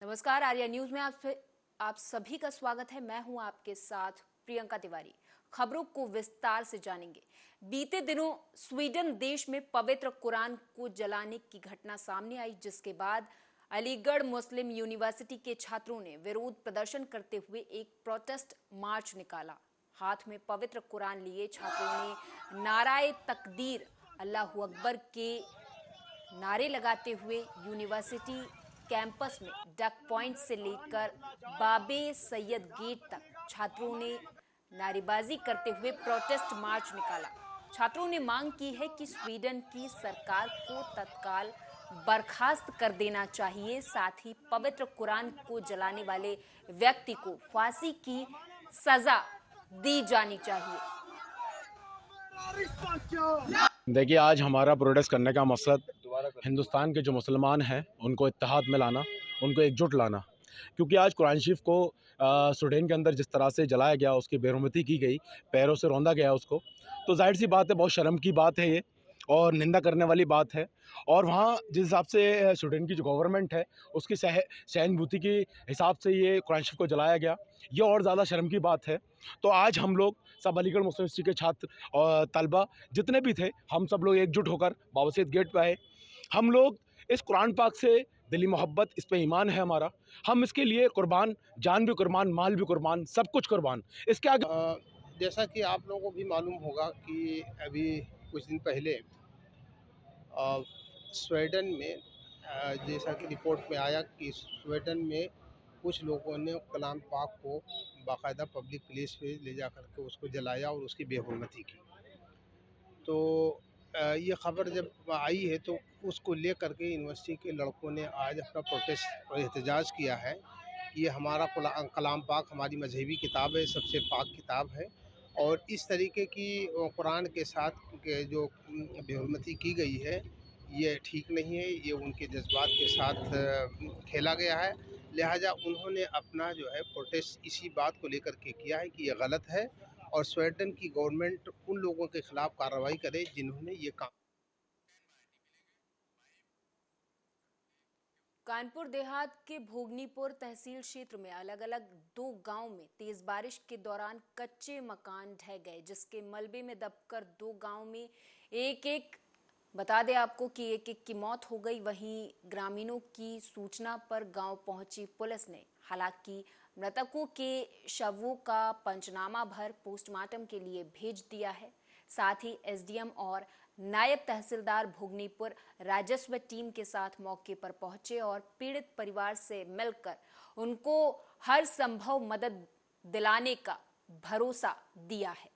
नमस्कार, आर्या न्यूज में आप सभी का स्वागत है। मैं हूं आपके साथ प्रियंका तिवारी। खबरों को विस्तार से जानेंगे। बीते दिनों स्वीडन देश में पवित्र कुरान को जलाने की घटना सामने आई, जिसके बाद अलीगढ़ मुस्लिम यूनिवर्सिटी के छात्रों ने विरोध प्रदर्शन करते हुए एक प्रोटेस्ट मार्च निकाला। हाथ में पवित्र कुरान लिए छात्रों ने नाराए तकदीर, अल्लाहू अकबर के नारे लगाते हुए यूनिवर्सिटी कैंपस में डक पॉइंट से लेकर बाबे सैयद गेट तक छात्रों ने नारेबाजी करते हुए प्रोटेस्ट मार्च निकाला। छात्रों ने मांग की है कि स्वीडन की सरकार को तत्काल बर्खास्त कर देना चाहिए, साथ ही पवित्र कुरान को जलाने वाले व्यक्ति को फांसी की सजा दी जानी चाहिए। देखिए, आज हमारा प्रोटेस्ट करने का मकसद हिंदुस्तान के जो मुसलमान हैं उनको इत्तेहाद में लाना, उनको एकजुट लाना। क्योंकि आज कुरान शरीफ को स्वीडन के अंदर जिस तरह से जलाया गया, उसकी बेरुमती की गई, पैरों से रौंदा गया उसको, तो जाहिर सी बात है बहुत शर्म की बात है ये और निंदा करने वाली बात है। और वहाँ जिस हिसाब से स्वीडन की जो गवर्नमेंट है उसकी सहानुभूति के हिसाब से ये कुरान शरीफ को जलाया गया, ये और ज़्यादा शर्म की बात है। तो आज हम लोग सब अलीगढ़ मुस्लिम यूनिवर्सिटी के छात्र और तलबा जितने भी थे, हम सब लोग एकजुट होकर बाबा सैयद गेट पे आए। हम लोग इस कुरान पाक से दिली मोहब्बत, इस पे ईमान है हमारा, हम इसके लिए कुर्बान, जान भी कुर्बान, माल भी कुर्बान, सब कुछ कुर्बान। इसके आगे जैसा कि आप लोगों को भी मालूम होगा कि अभी कुछ दिन पहले स्वीडन में जैसा कि रिपोर्ट में आया कि स्वीडन में कुछ लोगों ने कलाम पाक को बाकायदा पब्लिक प्लेस पे ले जा कर के उसको जलाया और उसकी बेहुरमती की। तो ये ख़बर जब आई है तो उसको ले कर के यूनिवर्सिटी के लड़कों ने आज अपना प्रोटेस्ट और एहतजाज किया है कि ये हमारा कलाम पाक हमारी मजहबी किताब है, सबसे पाक किताब है और इस तरीके की कुरान के साथ के जो बेहुरमती की गई है ये ठीक नहीं है, ये उनके जज्बात के साथ खेला गया है। लिहाजा उन्होंने अपना जो है प्रोटेस्ट इसी बात को लेकर के किया है कि ये गलत है और स्वीडन की गवर्नमेंट उन लोगों के खिलाफ कार्रवाई करे जिन्होंने ये काम। कानपुर देहात के भोगनीपुर तहसील क्षेत्र में अलग अलग 2 गांव में तेज बारिश के दौरान कच्चे मकान ढह गए, जिसके मलबे में दबकर 2 गांव में एक बता दें आपको कि एक की मौत हो गई। वहीं ग्रामीणों की सूचना पर गांव पहुंची पुलिस ने हालांकि मृतकों के शवों का पंचनामा भर पोस्टमार्टम के लिए भेज दिया है। साथ ही एसडीएम और नायब तहसीलदार भोगनीपुर राजस्व टीम के साथ मौके पर पहुंचे और पीड़ित परिवार से मिलकर उनको हर संभव मदद दिलाने का भरोसा दिया है।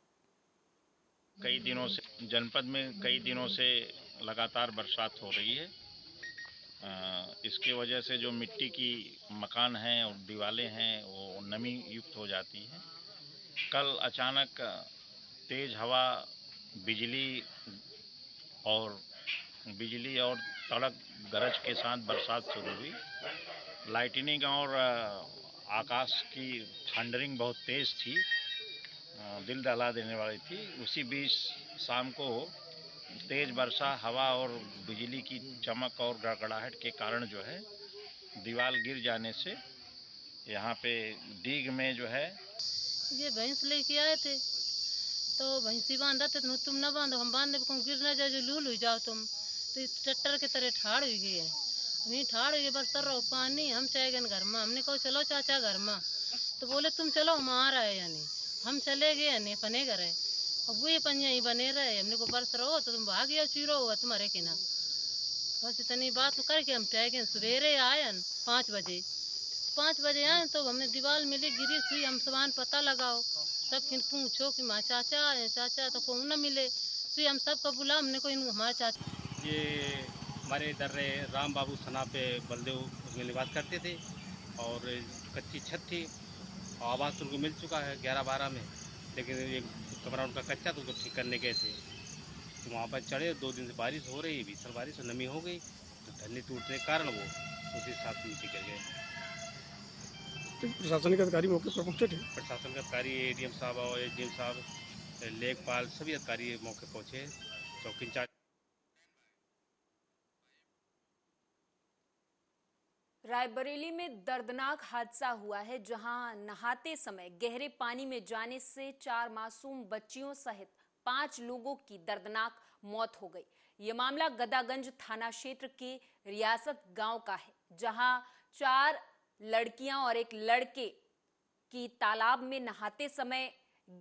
कई दिनों से जनपद में कई दिनों से लगातार बरसात हो रही है। इसके वजह से जो मिट्टी की मकान हैं और दीवारें हैं वो नमी युक्त हो जाती हैं। कल अचानक तेज हवा, बिजली और तड़क गरज के साथ बरसात शुरू हुई। लाइटनिंग और आकाश की थंडरिंग बहुत तेज थी, दिल दहला देने वाली थी। उसी बीच शाम को तेज वर्षा, हवा और बिजली की चमक और गड़गड़ाहट के कारण जो है दीवार गिर जाने से यहाँ पे डीग में जो है ये भैंस लेके आए थे तो भैंसी बांधा थे, तुम ना बांधो, हम बांधे गिर ना जाओ, जो लूल हो जाओ तुम। तो ट्रैक्टर के तरह ठाड़ हुई गई है, वहीं ठाड़ हुई बरसर रहो पानी। हम चाहे गए घर में, हमने कहो चलो चाचा घर में, तो बोले तुम चलो हम आ रहे यानी। हम चले गए यानी पने करे, अब वो ये पनिया ही बने रहे। हमने को बरस रहो तो तुम भाग गया, चीरो हुआ तुम्हारे के ना। बस इतनी बात करके हम चाहे गए। सवेरे आए 5 बजे, 5 बजे आए तो हमने दीवार मिली गिरी हुई। हम सामान पता लगाओ, सब फिर पूछो कि माँ चाचा आए, चाचा तो कौन न मिले। फिर हम सबको बुला, हमने को हमारे चाचा। ये हमारे इधर राम बाबू सना पे बलदेव उसमें निवास करते थे और कच्ची छत थी। आवाज़ तो उनको मिल चुका है 11-12 में, लेकिन एक कमरा उनका कच्चा तो उसको ठीक करने गए थे। तो वहाँ पर चढ़े, 2 दिन से बारिश हो रही, भीषण बारिश और नमी हो गई, तो ढन्नी टूटने के कारण वो उसी साथ नीचे गिर गए। तो प्रशासनिक अधिकारी मौके पर पहुंचे थे? प्रशासन के अधिकारी, एडीएम साहब और एसडीएम साहब, लेखपाल, सभी अधिकारी मौके पहुँचे। चौकी इंचार्ज रायबरेली में दर्दनाक हादसा हुआ है, जहां नहाते समय गहरे पानी में जाने से 4 मासूम बच्चियों सहित 5 लोगों की दर्दनाक मौत हो गई। ये मामला गदागंज थाना क्षेत्र के रियासत गांव का है, जहां 4 लड़कियां और एक लड़के की तालाब में नहाते समय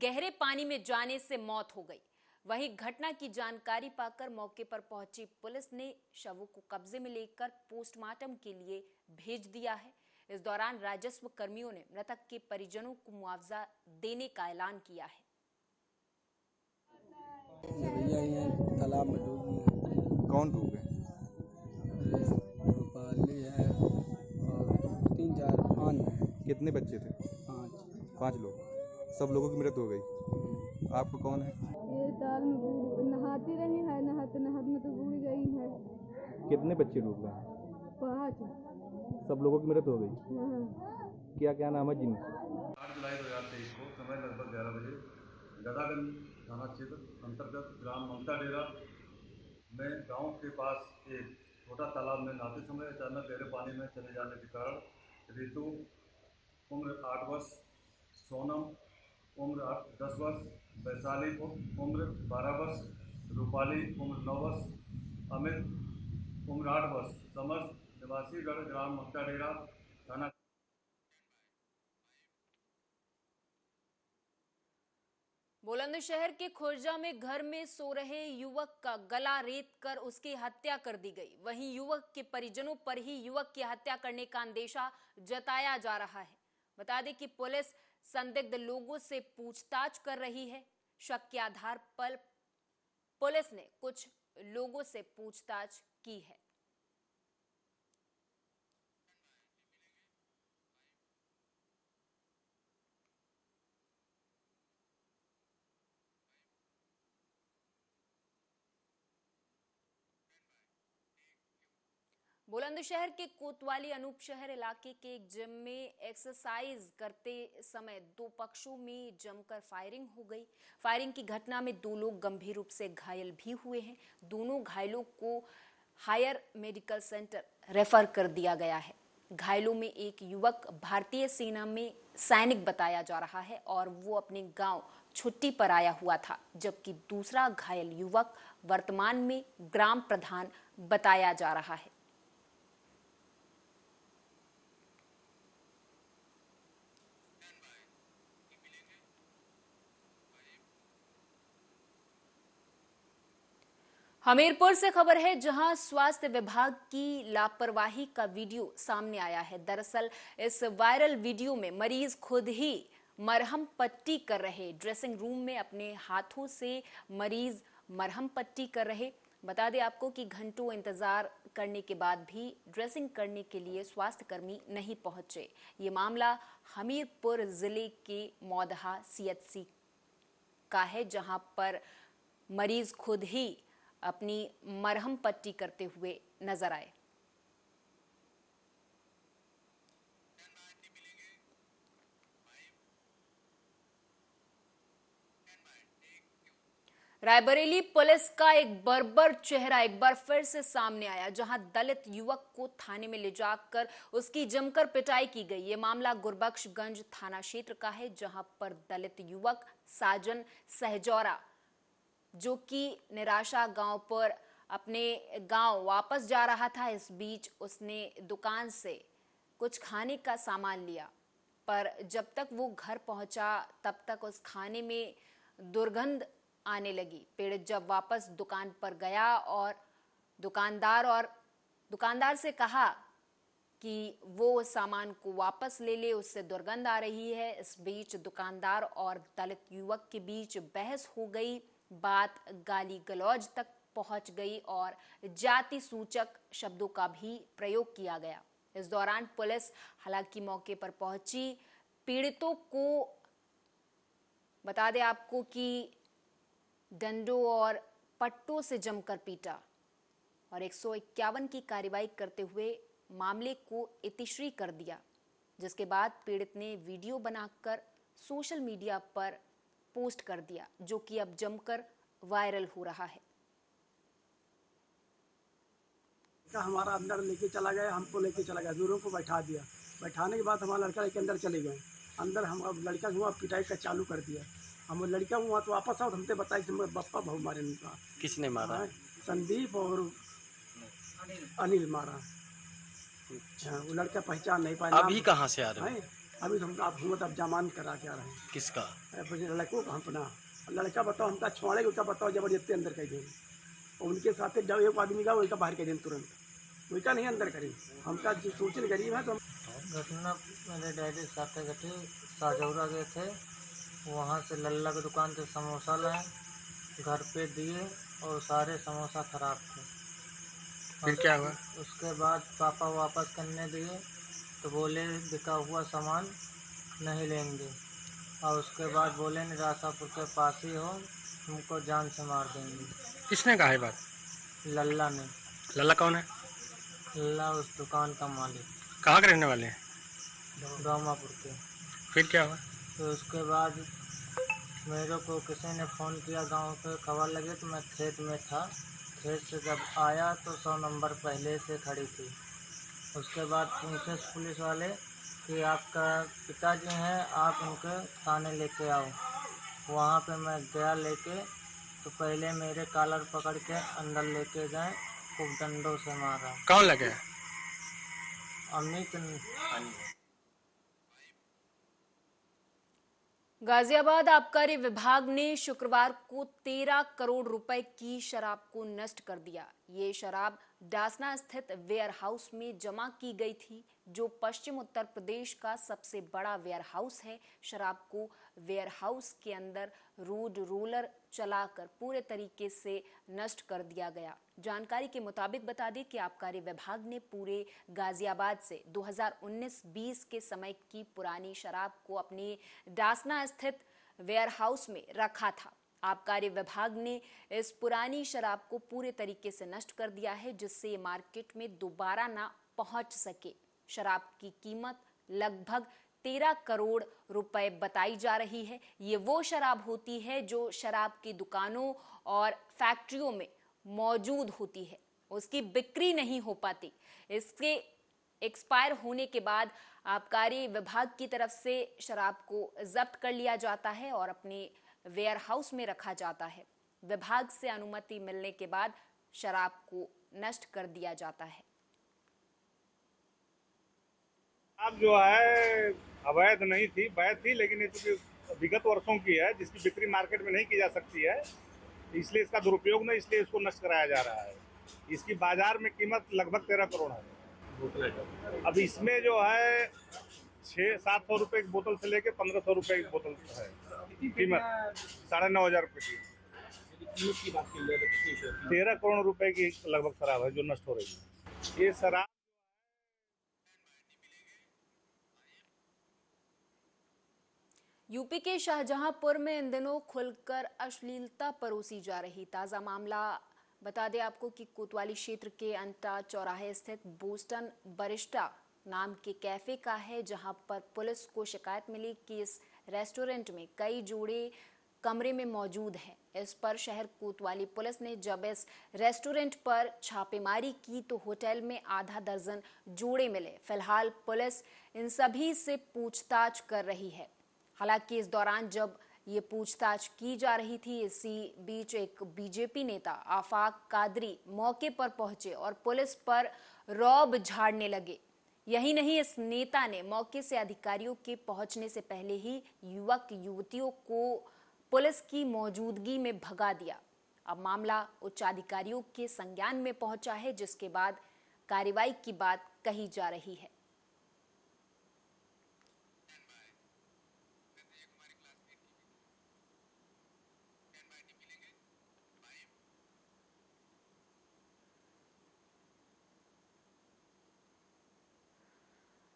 गहरे पानी में जाने से मौत हो गई। वहीं घटना की जानकारी पाकर मौके पर पहुंची पुलिस ने शवों को कब्जे में लेकर पोस्टमार्टम के लिए भेज दिया है। इस दौरान राजस्व कर्मियों ने मृतक के परिजनों को मुआवजा देने का ऐलान किया है। भैया ये तालाब में डूबी। कौन डूबे? रूपाली है और 3-4 5 कितने बच्चे थे? 5 लोग। सब लोगों की मृत्यु हो गई। आपको कौन है? ये ताल में नहाती रही है, नहाते नहाते में तो बूढ़ गई है। कितने बच्चे डूब गए? 5। सब लोगों की मृत्यु हो गई। हाँ। क्या नाम है जिनका? 8 जुलाई 2023 को समय लगभग 11 बजे गदागंज थाना क्षेत्र अंतर्गत ग्राम ममता डेरा में गांव के पास एक छोटा तालाब में नहाते समय अचानक गहरे पानी में चले जाने के कारण रितु उम्र 8 वर्ष, सोनम उम्र 10 वर्ष, वैशाली उम्र 12 वर्ष, रूपाली उम्र 9 वर्ष, अमित उम्र 8 वर्ष, समस्त निवासी गढ़ ग्राम ममता डेरा थाना। बुलंदशहर के खुर्जा में घर में सो रहे युवक का गला रेत कर उसकी हत्या कर दी गई। वहीं युवक के परिजनों पर ही युवक की हत्या करने का अंदेशा जताया जा रहा है। बता दें कि पुलिस संदिग्ध लोगों से पूछताछ कर रही है। शक के आधार पर पुलिस ने कुछ लोगों से पूछताछ की है। बुलंदशहर के कोतवाली अनूप शहर इलाके के एक जिम में एक्सरसाइज करते समय 2 पक्षों में जमकर फायरिंग हो गई। फायरिंग की घटना में 2 लोग गंभीर रूप से घायल भी हुए हैं। दोनों घायलों को हायर मेडिकल सेंटर रेफर कर दिया गया है। घायलों में एक युवक भारतीय सेना में सैनिक बताया जा रहा है और वो अपने गांव छुट्टी पर आया हुआ था, जबकि दूसरा घायल युवक वर्तमान में ग्राम प्रधान बताया जा रहा है। हमीरपुर से खबर है, जहां स्वास्थ्य विभाग की लापरवाही का वीडियो सामने आया है। दरअसल इस वायरल वीडियो में मरीज खुद ही मरहम पट्टी कर रहे, ड्रेसिंग रूम में अपने हाथों से मरीज मरहम पट्टी कर रहे। बता दें आपको कि घंटों इंतजार करने के बाद भी ड्रेसिंग करने के लिए स्वास्थ्य कर्मी नहीं पहुंचे। ये मामला हमीरपुर जिले के मौदहा CHC का है, जहां पर मरीज खुद ही अपनी मरहम पट्टी करते हुए नजर आए। रायबरेली पुलिस का एक बर्बर चेहरा एक बार फिर से सामने आया, जहां दलित युवक को थाने में ले जाकर उसकी जमकर पिटाई की गई। ये मामला गुरबख्शगंज थाना क्षेत्र का है, जहां पर दलित युवक साजन सहजौरा, जो कि निराशा गांव पर अपने गांव वापस जा रहा था, इस बीच उसने दुकान से कुछ खाने का सामान लिया, पर जब तक वो घर पहुंचा तब तक उस खाने में दुर्गंध आने लगी। पीड़ित जब वापस दुकान पर गया और दुकानदार से कहा कि वो उस सामान को वापस ले ले, उससे दुर्गंध आ रही है। इस बीच दुकानदार और दलित युवक के बीच बहस हो गई। बात गाली गलौज तक पहुंच गई और जाति सूचक शब्दों का भी प्रयोग किया गया। इस दौरान पुलिस हालांकि मौके पर पहुंची। पीड़ितों को बता दें आपको कि डंडों और पट्टों से जमकर पीटा और 151 की कार्रवाई करते हुए मामले को इतिश्री कर दिया, जिसके बाद पीड़ित ने वीडियो बनाकर सोशल मीडिया पर पोस्ट कर दिया, जो कि अब जमकर वायरल हो रहा है। का हमारा अंदर लेके चला गया, हमको लेके चला गया, दूरों को बैठा दिया। बैठाने के बाद हमारा लड़का लेके अंदर चले गए। अंदर हम अब लड़का हुआ पिटाई का चालू कर दिया। हम लड़का हुआ तो वापस आओ, हमसे बताई कि बप्पा भाव मारे उनका। किसने मारा? संदीप और अनिल मारा। वो लड़का पहचान नहीं पाया। अभी कहाँ से आ रहे हैं? अभी तो हम हुकूमत अब जमानत करा के आ रहे हैं। किसका? लड़कों का अपना। लड़का बताओ हमका छोड़े उसका बताओ जबरदस्ती अंदर कर देंगे। उनके साथ जब एक आदमी का वही बाहर कर देंगे तुरंत, वही का नहीं अंदर करें। हमका जो सोचने गरीब है तो घटना मेरे डैडी साथ घटी। साजौरा गए थे, वहाँ से लल्ला की दुकान से समोसा लाए, घर पे दिए और सारे समोसा खराब थे। फिर क्या हुआ? उसके बाद पापा वापस करने दिए तो बोले बिका हुआ सामान नहीं लेंगे, और उसके बाद बोले निराशापुर के पास ही हो, तुमको जान से मार देंगे। किसने कहा है बात? लल्ला ने। लल्ला कौन है? लल्ला उस दुकान का मालिक। कहाँ के रहने वाले हैं? ब्रह्मापुर के। फिर क्या हुआ? तो उसके बाद मेरे को किसी ने फ़ोन किया, गांव पे खबर लगी तो मैं खेत में था। खेत से जब आया तो 100 नंबर पहले से खड़ी थी। उसके बाद पूछे पुलिस वाले कि आपका पिताजी हैं, आप उनके थाने लेके आओ। वहाँ पे मैं गया लेके, तो पहले मेरे कॉलर पकड़ के अंदर लेके गए, खूब डंडों से मारा। कौन लगे? अमित। गाजियाबाद आबकारी विभाग ने शुक्रवार को 13 करोड़ रुपए की शराब को नष्ट कर दिया। ये शराब डासना स्थित वेयर हाउस में जमा की गई थी, जो पश्चिम उत्तर प्रदेश का सबसे बड़ा वेयर हाउस है। शराब को वेयर हाउस के अंदर रोड रोलर चलाकर पूरे तरीके से नष्ट कर दिया गया। जानकारी के मुताबिक बता दें कि आबकारी विभाग ने पूरे गाजियाबाद से 2019-20 के समय की पुरानी शराब को अपने डासना स्थित वेयर हाउस में रखा था। आबकारी विभाग ने इस पुरानी शराब को पूरे तरीके से नष्ट कर दिया है, जिससे ये मार्केट में दोबारा ना पहुंच सके। शराब की कीमत लगभग 13 करोड़ रुपए बताई जा रही है। ये वो शराब होती है जो शराब की दुकानों और फैक्ट्रियों में मौजूद होती है, उसकी बिक्री नहीं हो पाती। इसके एक्सपायर होने के बाद आबकारी विभाग की तरफ से शराब को जब्त कर लिया जाता है और अपने वेयर हाउस में रखा जाता है। विभाग से अनुमति मिलने के बाद शराब को नष्ट कर दिया जाता है। अब जो है अवैध नहीं थी, वैध थी, लेकिन ये चूंकि विगत वर्षों की है, जिसकी बिक्री मार्केट में नहीं की जा सकती है, इसलिए इसका दुरुपयोग नहीं, इसलिए इसको नष्ट कराया जा रहा है। इसकी बाजार में कीमत लगभग 13 करोड़ है। अब इसमें जो है 600-700 रुपए की बोतल से लेके 1500 रुपए की बोतल है कीमत। 9,500 रुपए की बात की जाए तो 13 करोड़ रुपए की लगभग शराब है जो नष्ट हो रही है। ये शराब यूपी के शाहजहांपुर में इन दिनों खुलकर अश्लीलता परोसी जा रही। ताजा मामला बता दें आपको कि कोतवाली क्षेत्र के अंटा चौराहे स्थित बोस्टन बरिस्टा नाम के कैफे का है, जहां पर पुलिस को शिकायत मिली कि इस रेस्टोरेंट में कई जोड़े कमरे में मौजूद हैं। इस पर शहर कोतवाली पुलिस ने जब इस रेस्टोरेंट पर छापेमारी की तो होटल में आधा दर्जन जोड़े मिले। फिलहाल पुलिस इन सभी से पूछताछ कर रही है। हालांकि इस दौरान जब ये पूछताछ की जा रही थी, इसी बीच एक बीजेपी नेता आफाक कादरी मौके पर पहुंचे और पुलिस पर रौब झाड़ने लगे। यही नहीं, इस नेता ने मौके से अधिकारियों के पहुंचने से पहले ही युवक युवतियों को पुलिस की मौजूदगी में भगा दिया। अब मामला उच्चाधिकारियों के संज्ञान में पहुंचा है, जिसके बाद कार्रवाई की बात कही जा रही है।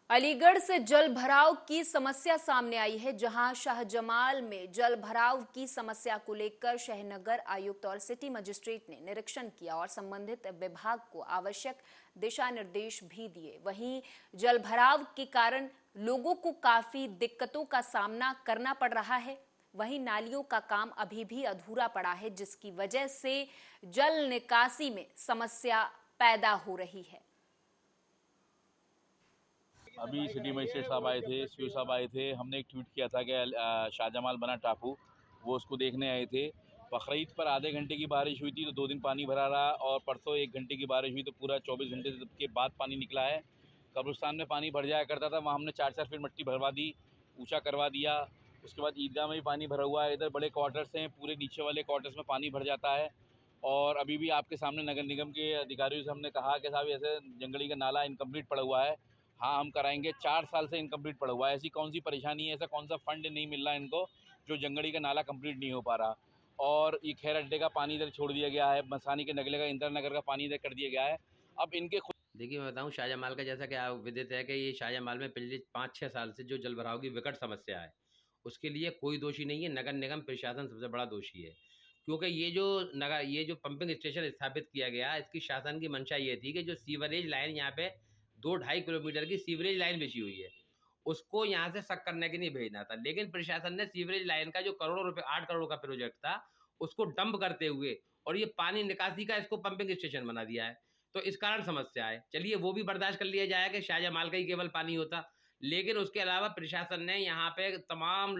अलीगढ़ से जल भराव की समस्या सामने आई है, जहां शाहजमाल में जल भराव की समस्या को लेकर शहरनगर आयुक्त और सिटी मजिस्ट्रेट ने निरीक्षण किया और संबंधित विभाग को आवश्यक दिशा निर्देश भी दिए। वहीं जल भराव के कारण लोगों को काफी दिक्कतों का सामना करना पड़ रहा है। वहीं नालियों का काम अभी भी अधूरा पड़ा है, जिसकी वजह से जल निकासी में समस्या पैदा हो रही है। अभी सिटी मजिस्ट्रेट साहब आए थे, एसपी साहब आए थे। हमने एक ट्वीट किया था कि शाहजमाल बना टापू, वो उसको देखने आए थे। बकरीद पर आधे घंटे की बारिश हुई थी तो 2 दिन पानी भरा रहा, और परसों 1 घंटे की बारिश हुई तो पूरा 24 घंटे के बाद पानी निकला है। कब्रिस्तान में पानी भर जाया करता था, वहाँ हमने 4-4 फीट मिट्टी भरवा दी, ऊंचा करवा दिया। उसके बाद ईदगाह में भी पानी भरा हुआ है। इधर बड़े क्वार्टर्स हैं, पूरे नीचे वाले क्वार्टर्स में पानी भर जाता है। और अभी भी आपके सामने नगर निगम के अधिकारियों से हमने कहा कि साहब ऐसे जंगली का नाला इनकम्प्लीट पड़ा हुआ है। हाँ, हम कराएंगे। 4 साल से इनकम्प्लीट पड़ा हुआ है। ऐसी कौन सी परेशानी है, ऐसा कौन सा फंड नहीं मिल रहा है इनको जो जंगड़ी का नाला कंप्लीट नहीं हो पा रहा। और ये खैर अड्डे का पानी इधर छोड़ दिया गया है, मसानी के नगले का, इंदिरा नगर का पानी इधर कर दिया गया है। अब इनके देखिए, मैं बताऊं, शाहजमाल का जैसा कि आप विदित है कि ये शाहजमाल में पिछले 5-6 साल से जो जल भराव की विकट समस्या है, उसके लिए कोई दोषी नहीं है। नगर निगम प्रशासन सबसे बड़ा दोषी है, क्योंकि ये जो पंपिंग स्टेशन स्थापित किया गया, इसकी शासन की मंशा ये थी कि जो सीवरेज लाइन यहाँ पे 2-2.5 किलोमीटर की सीवरेज लाइन बिछी हुई है, उसको यहाँ से सक करने के लिए भेजना था। लेकिन प्रशासन ने सीवरेज लाइन का जो करोड़ों रुपए 8 करोड़ का प्रोजेक्ट था, उसको डंप करते हुए और ये पानी निकासी का इसको पंपिंग स्टेशन बना दिया है। तो इस कारण समस्या है। चलिए, वो भी बर्दाश्त कर लिया जाए कि शाहजमाल का ही केवल पानी होता, लेकिन उसके अलावा प्रशासन ने यहाँ पे तमाम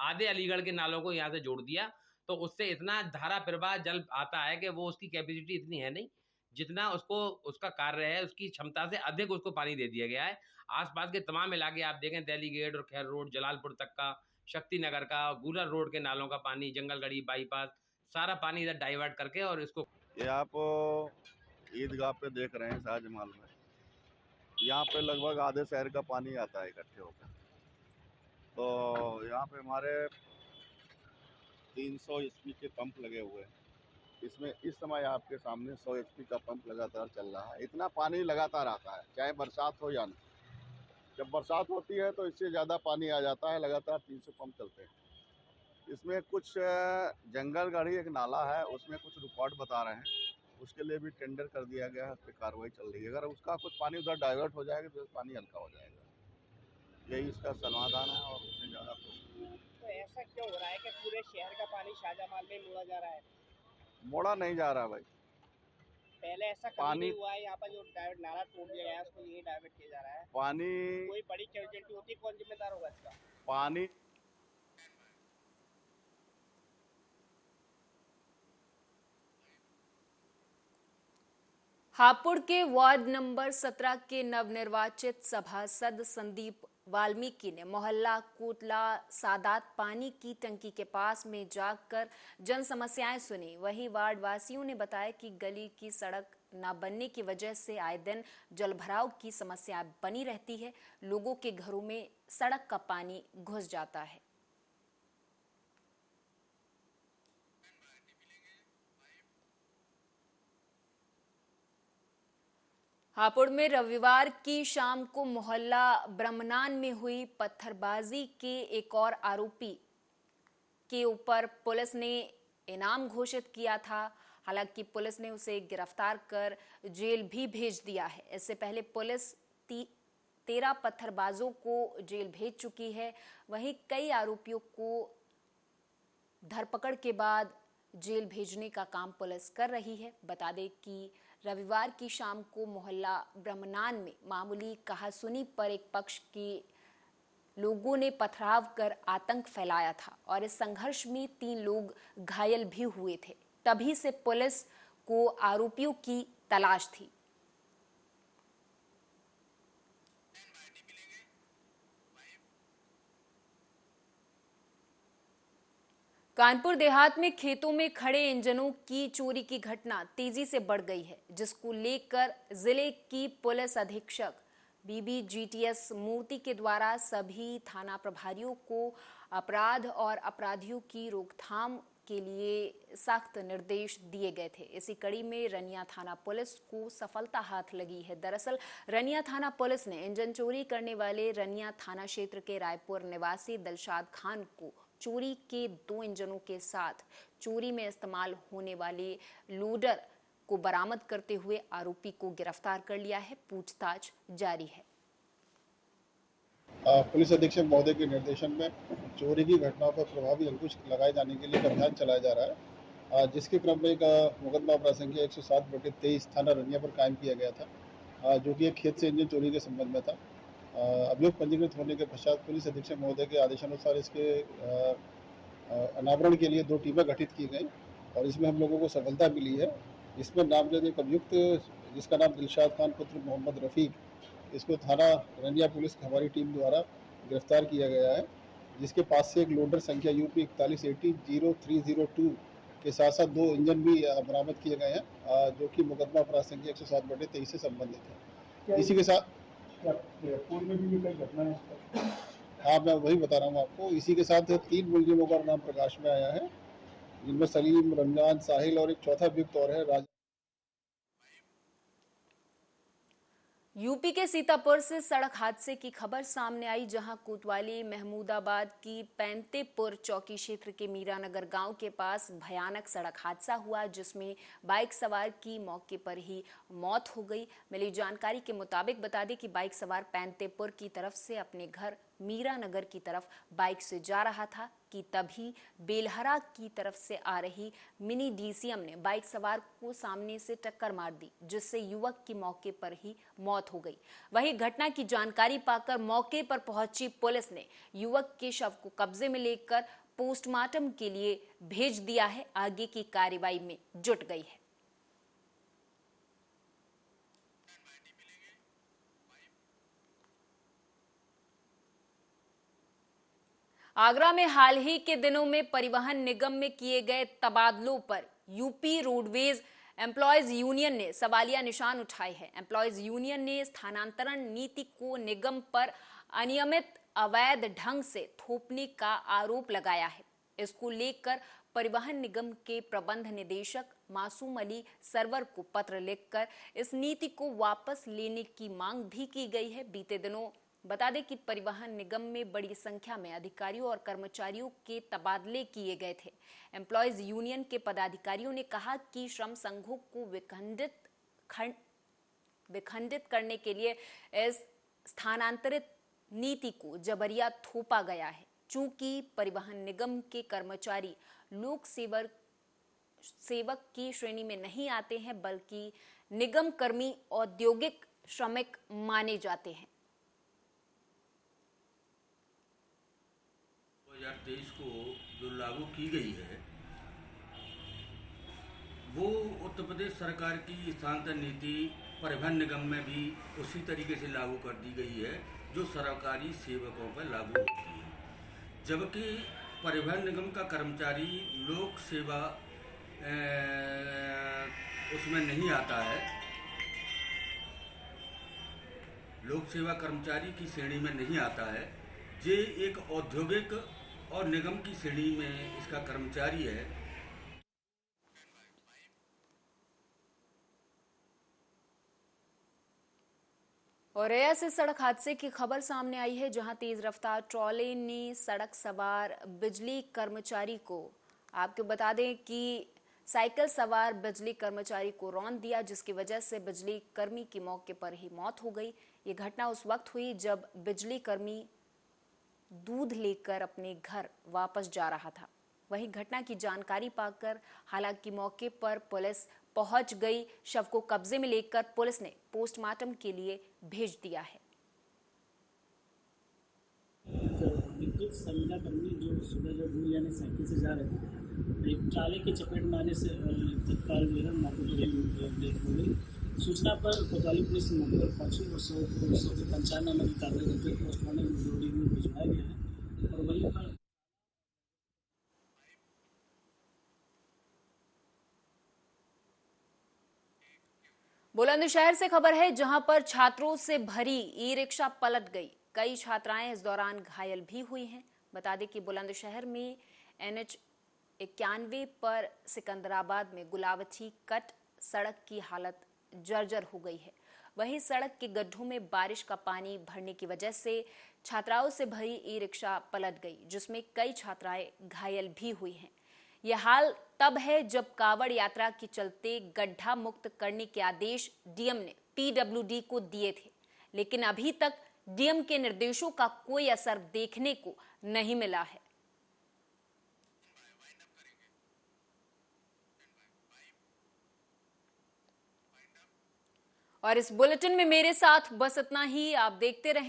आधे अलीगढ़ के नालों को यहाँ से जोड़ दिया, तो उससे इतना धारा प्रवाह जल आता है कि वो उसकी कैपेसिटी इतनी है नहीं, जितना उसका कार्य है, उसकी क्षमता से अधिक उसको पानी दे दिया गया है। आसपास के तमाम इलाके आप देखें, दिल्ली गेट और खैर रोड, जलालपुर तक का, शक्ति नगर का, गूलर रोड के नालों का पानी, जंगलगढ़ी बाईपास, सारा पानी इधर डाइवर्ट करके और इसको ये आप ईदगाह पे देख रहे हैं शाहजमाल में, यहाँ पे लगभग आधे शहर का पानी आता है इकट्ठे होकर। तो यहाँ पे हमारे 300 HP के पंप लगे हुए हैं। इसमें इस समय आपके सामने 100 HP का पंप लगातार चल रहा है। इतना पानी लगातार आता है, चाहे बरसात हो या ना। जब बरसात होती है तो इससे ज़्यादा पानी आ जाता है, लगातार 300 पंप चलते हैं। इसमें कुछ जंगलगढ़ी एक नाला है, उसमें कुछ रिकॉर्ड बता रहे हैं, उसके लिए भी टेंडर कर दिया गया है, उस पर कार्रवाई चल रही है। अगर उसका कुछ पानी उधर डाइवर्ट हो जाएगा तो पानी हल्का हो जाएगा, यही इसका समाधान है और उससे ज़्यादा तो ऐसा क्यों हो रहा है कि पूरे शहर का पानी शाहजमाल में मोड़ा जा रहा है? मोड़ा नहीं जा रहा भाई, पहले ऐसा कभी नहीं हुआ है। यहाँ पर जो नाला तोड़ दिया गया है उसको यही डाइवर्ट किया जा रहा है। पानी कोई बड़ी कैजुअल्टी होती है, कौन जिम्मेदार होगा इसका? पानी हापुड़ के वार्ड नंबर 17 के नवनिर्वाचित सभासद संदीप वाल्मीकि ने मोहल्ला कोटला सादात पानी की टंकी के पास में जाकर जन समस्याएं सुनी। वहीं वार्ड वासियों ने बताया कि गली की सड़क न बनने की वजह से आए दिन जलभराव की समस्या बनी रहती है। लोगों के घरों में सड़क का पानी घुस जाता है। हापुड़ में रविवार की शाम को मोहल्ला ब्रह्मनान में हुई पत्थरबाजी के एक और आरोपी के ऊपर पुलिस ने इनाम घोषित किया था। हालांकि पुलिस ने उसे गिरफ्तार कर जेल भी भेज दिया है। इससे पहले पुलिस 13 पत्थरबाजों को जेल भेज चुकी है। वहीं कई आरोपियों को धरपकड़ के बाद जेल भेजने का काम पुलिस कर रही है। बता दें कि रविवार की शाम को मोहल्ला ब्रह्मनान में मामूली कहासुनी पर एक पक्ष के लोगों ने पथराव कर आतंक फैलाया था और इस संघर्ष में 3 लोग घायल भी हुए थे। तभी से पुलिस को आरोपियों की तलाश थी। कानपुर देहात में खेतों में खड़े इंजनों की चोरी की घटना तेजी से बढ़ गई है, जिसको लेकर जिले की पुलिस अधीक्षक BBGTS मूर्ति के द्वारा सभी थाना प्रभारियों को अपराध और अपराधियों की रोकथाम के लिए सख्त निर्देश दिए गए थे। इसी कड़ी में रनिया थाना पुलिस को सफलता हाथ लगी है। दरअसल रनिया थाना पुलिस ने इंजन चोरी करने वाले रनिया थाना क्षेत्र के रायपुर निवासी दिलशाद खान को चोरी के 2 इंजनों के साथ चोरी में इस्तेमाल होने वाले लोडर को बरामद करते हुए आरोपी को गिरफ्तार कर लिया है। पूछताछ जारी है। पुलिस अधीक्षक महोदय के निर्देशन में चोरी की घटनाओं पर प्रभावी अंकुश लगाए जाने के लिए अभियान चलाया जा रहा है। जिसके क्रम में एक मुकदमा अपराध संख्या 107/23 थाना रनिया पर कायम किया गया था, जो कि एक खेत से इंजन चोरी के संबंध में था। अभियोग पंजीकृत होने के पश्चात पुलिस अधीक्षक महोदय के आदेशानुसार इसके अनावरण के लिए 2 टीमें गठित की गई और इसमें हम लोगों को सफलता मिली है। इसमें नामजद एक अभियुक्त जिसका नाम दिलशाद खान पुत्र मोहम्मद रफ़ीक, इसको थाना रनिया पुलिस हमारी टीम द्वारा गिरफ्तार किया गया है, जिसके पास से एक लोडर संख्या UP 4180-0302 के साथ साथ 2 इंजन भी बरामद किए गए हैं, जो कि मुकदमा अपराध संख्या 107/23 से संबंधित है। इसी के साथ पूर्व में भी कई घटनाएं, हाँ मैं वही बता रहा हूँ आपको। इसी के साथ 3 मुलजिमों का नाम प्रकाश में आया है, जिनमें सलीम, रमजान, साहिल और एक चौथा अभियुक्त और है राज। यूपी के सीतापुर से सड़क हादसे की खबर सामने आई, जहां कोतवाली महमूदाबाद की पैंतेपुर चौकी क्षेत्र के मीरानगर गांव के पास भयानक सड़क हादसा हुआ, जिसमें बाइक सवार की मौके पर ही मौत हो गई। मिली जानकारी के मुताबिक बता दें कि बाइक सवार पैंतेपुर की तरफ से अपने घर मीरानगर की तरफ बाइक से जा रहा था कि तभी बेलहरा की तरफ से आ रही मिनी DCM ने बाइक सवार को सामने से टक्कर मार दी, जिससे युवक की मौके पर ही मौत हो गई। वहीं घटना की जानकारी पाकर मौके पर पहुंची पुलिस ने युवक के शव को कब्जे में लेकर पोस्टमार्टम के लिए भेज दिया है। आगे की कार्रवाई में जुट गई है। आगरा में हाल ही के दिनों में परिवहन निगम में किए गए तबादलों पर यूपी रोडवेज एम्प्लॉयज यूनियन ने सवालिया निशान उठाए हैं। एम्प्लॉयज यूनियन ने स्थानांतरण नीति को निगम पर अनियमित अवैध ढंग से थोपने का आरोप लगाया है। इसको लेकर परिवहन निगम के प्रबंध निदेशक मासूम अली सरवर को पत्र लिखकर इस नीति को वापस लेने की मांग भी की गई है। बीते दिनों बता दें कि परिवहन निगम में बड़ी संख्या में अधिकारियों और कर्मचारियों के तबादले किए गए थे। एम्प्लॉयज यूनियन के पदाधिकारियों ने कहा कि श्रम संघों को विखंडित करने के लिए इस स्थानांतरित नीति को जबरिया थोपा गया है। चूंकि परिवहन निगम के कर्मचारी लोक सेवक की श्रेणी में नहीं आते हैं, बल्कि निगम कर्मी औद्योगिक श्रमिक माने जाते हैं। 2023 को जो लागू की गई है वो उत्तर प्रदेश सरकार की स्थानांतरण नीति परिवहन निगम में भी उसी तरीके से लागू कर दी गई है जो सरकारी सेवकों पर लागू होती है। जबकि परिवहन निगम का कर्मचारी लोक सेवा उसमें नहीं आता है, लोक सेवा कर्मचारी की श्रेणी में नहीं आता है। ये एक औद्योगिक और निगम की श्रेणी में इसका कर्मचारी है। औरैया से सड़क हादसे की खबर सामने आई है, जहां तेज रफ्तार ट्रॉले ने सड़क सवार बिजली कर्मचारी को, आपको बता दें कि साइकिल सवार बिजली कर्मचारी को रौंद दिया, जिसकी वजह से बिजली कर्मी की मौके पर ही मौत हो गई। ये घटना उस वक्त हुई जब बिजली कर्मी दूध लेकर अपने घर वापस जा रहा था। वहीं घटना की जानकारी पाकर हालांकि मौके पर पुलिस पहुंच गई। शव को कब्जे में लेकर पुलिस ने पोस्टमार्टम के लिए भेज दिया है। विद्युत संविदा कर्मी जो सुबह जो दूध यानी साइकिल से जा रहे थे, एक ट्राले की चपेट में आने से तत्काल जो है मौके पर डेथ हो गई। सूचना पर कोतवाली पुलिस मौके पर पहुंची और 195 नंबर की कार्रवाई करके पोस्टमार्टम जरूरी में भिजवाया गया है। और वहीं पर बुलंदशहर से खबर है, जहां पर छात्रों से भरी ई रिक्शा पलट गई। कई छात्राएं इस दौरान घायल भी हुई हैं। बता दें कि बुलंदशहर में NH 91 पर सिकंदराबाद में गुलावथी कट सड़क की हालत जर्जर हो गई है। वहीं सड़क के गड्ढों में बारिश का पानी भरने की वजह से छात्राओं से भरी ई रिक्शा पलट गई, जिसमें कई छात्राएं घायल भी हुई हैं। यह हाल तब है जब कावड़ यात्रा के चलते गड्ढा मुक्त करने के आदेश DM ने PWD को दिए थे, लेकिन अभी तक DM के निर्देशों का कोई असर देखने को नहीं मिला है। और इस बुलेटिन में मेरे साथ बस इतना ही। आप देखते रहें